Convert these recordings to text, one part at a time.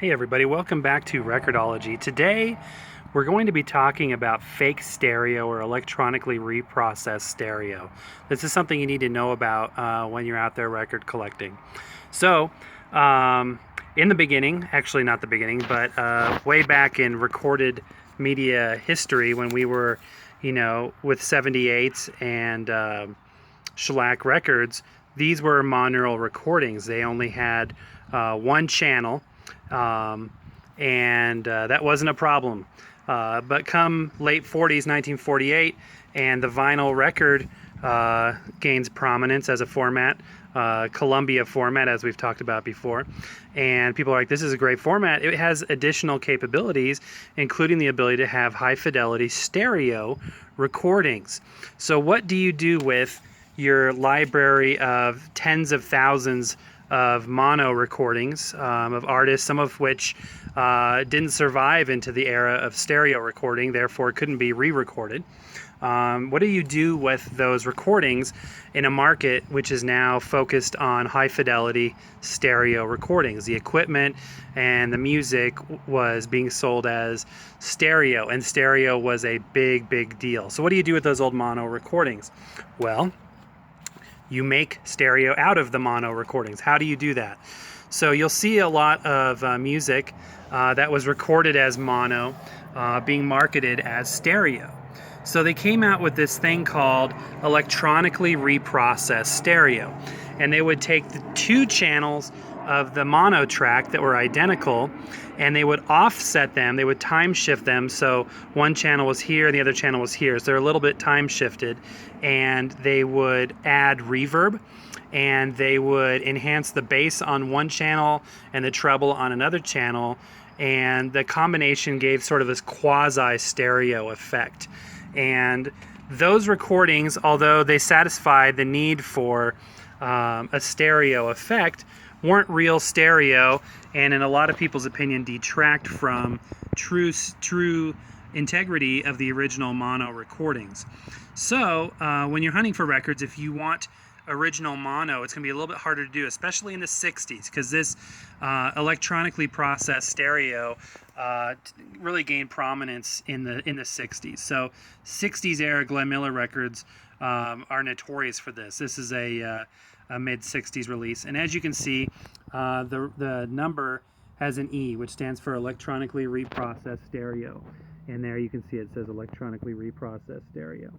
Hey everybody, welcome back to Record-ology. Today we're going to be talking about fake stereo or electronically reprocessed stereo. This is something you need to know about when you're out there record collecting. So, in the beginning, actually not the beginning, but way back in recorded media history when we were, with 78s and shellac records, these were monaural recordings. They only had one channel, and that wasn't a problem. But come late 40s, 1948, and the vinyl record gains prominence as a format, Columbia format, as we've talked about before. And people are like, this is a great format. It has additional capabilities, including the ability to have high fidelity stereo recordings. So what do you do with your library of tens of thousands of mono recordings of artists, some of which didn't survive into the era of stereo recording, therefore couldn't be re-recorded? What do you do with those recordings in a market which is now focused on high fidelity stereo recordings? The equipment and the music was being sold as stereo, and stereo was a big deal. So what do you do with those old mono recordings? Well, you make stereo out of the mono recordings. How do you do that? So you'll see a lot of music that was recorded as mono being marketed as stereo. So they came out with this thing called electronically reprocessed stereo. And they would take the two channels of the mono track that were identical, and they would offset them, they would time shift them, so one channel was here and the other channel was here, so they're a little bit time shifted, and they would add reverb, and they would enhance the bass on one channel and the treble on another channel, and the combination gave sort of this quasi stereo effect. And those recordings, although they satisfied the need for a stereo effect, weren't real stereo, and in a lot of people's opinion detract from true integrity of the original mono recordings. So when you're hunting for records, if you want original mono, it's going to be a little bit harder to do, especially in the 60s, because this electronically processed stereo really gained prominence in the 60s. So 60s era Glenn Miller records are notorious for this. This is a mid-60s release, and as you can see, the number has an E, which stands for electronically reprocessed stereo, and there you can see it says electronically reprocessed stereo.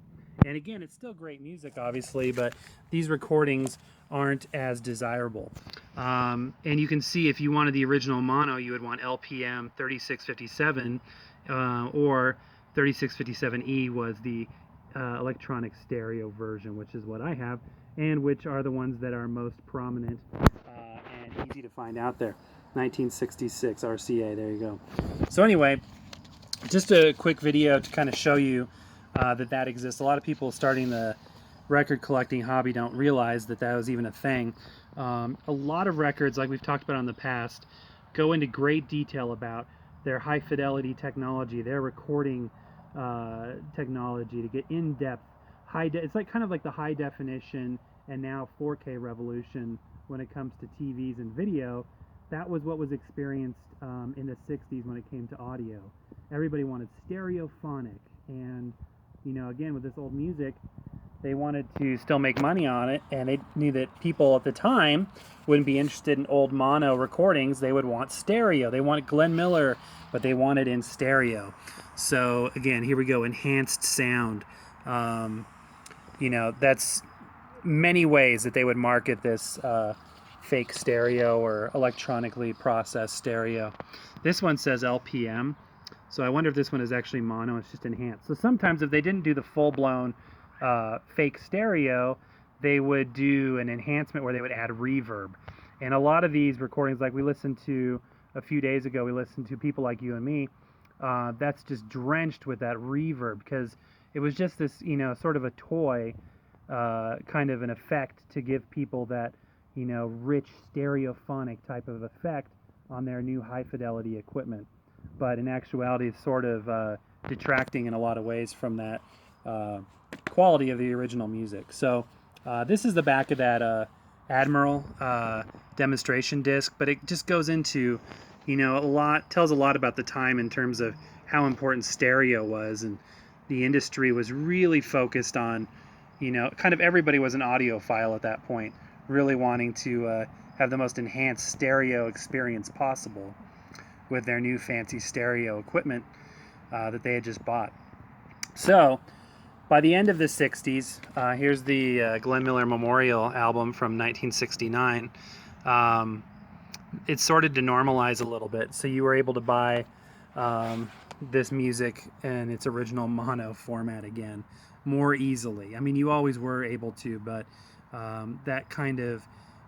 And again, it's still great music, obviously, but these recordings aren't as desirable. And you can see if you wanted the original mono, you would want LPM 3657, or 3657E was the electronic stereo version, which is what I have, and which are the ones that are most prominent and easy to find out there. 1966 RCA, there you go. So anyway, just a quick video to kind of show you that exists. A lot of people starting the record collecting hobby don't realize that was even a thing. A lot of records, like we've talked about in the past, go into great detail about their high fidelity technology, their recording technology to get in-depth. It's like kind of like the high definition and now 4K revolution when it comes to TVs and video. That was what was experienced in the 60s when it came to audio. Everybody wanted stereophonic, and again, with this old music, they wanted to still make money on it, and they knew that people at the time wouldn't be interested in old mono recordings. They would want stereo. They wanted Glenn Miller, but they wanted in stereo. So again, here we go, enhanced sound. That's many ways that they would market this fake stereo or electronically processed stereo. This one says LPM. So I wonder if this one is actually mono, it's just enhanced. So sometimes if they didn't do the full-blown fake stereo, they would do an enhancement where they would add reverb. And a lot of these recordings, like we listened to a few days ago, we listened to People Like You and Me, that's just drenched with that reverb, because it was just this, sort of a toy, kind of an effect to give people that, rich stereophonic type of effect on their new high-fidelity equipment. But in actuality, it's sort of detracting in a lot of ways from that quality of the original music. So this is the back of that Admiral demonstration disc, but it just goes into you know, tells a lot about the time in terms of how important stereo was, and the industry was really focused on, you know, kind of everybody was an audiophile at that point, really wanting to have the most enhanced stereo experience possible with their new fancy stereo equipment that they had just bought. So by the end of the 60s, here's the Glenn Miller Memorial album from 1969. It started to normalize a little bit, so you were able to buy this music in its original mono format again more easily. I mean, you always were able to, but that kind of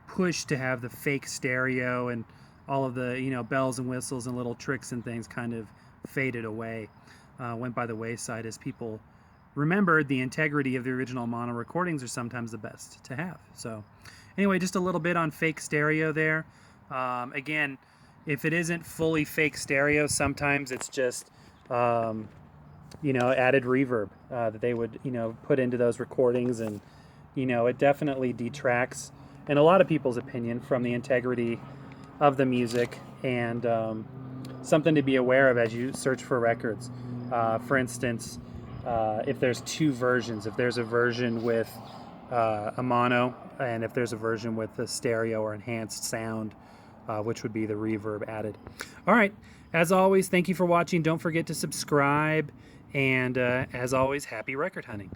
push to have the fake stereo and all of the, you know, bells and whistles and little tricks and things kind of faded away, went by the wayside, as people remembered the integrity of the original mono recordings are sometimes the best to have. So anyway, just a little bit on fake stereo there. Again, if it isn't fully fake stereo, sometimes it's just you know, added reverb that they would, you know, put into those recordings, and you know, it definitely detracts, in a lot of people's opinion, from the integrity of the music, and something to be aware of as you search for records. For instance, if there's two versions, if there's a version with a mono, and if there's a version with a stereo or enhanced sound, which would be the reverb added. All right, as always, thank you for watching. Don't forget to subscribe, and as always, happy record hunting.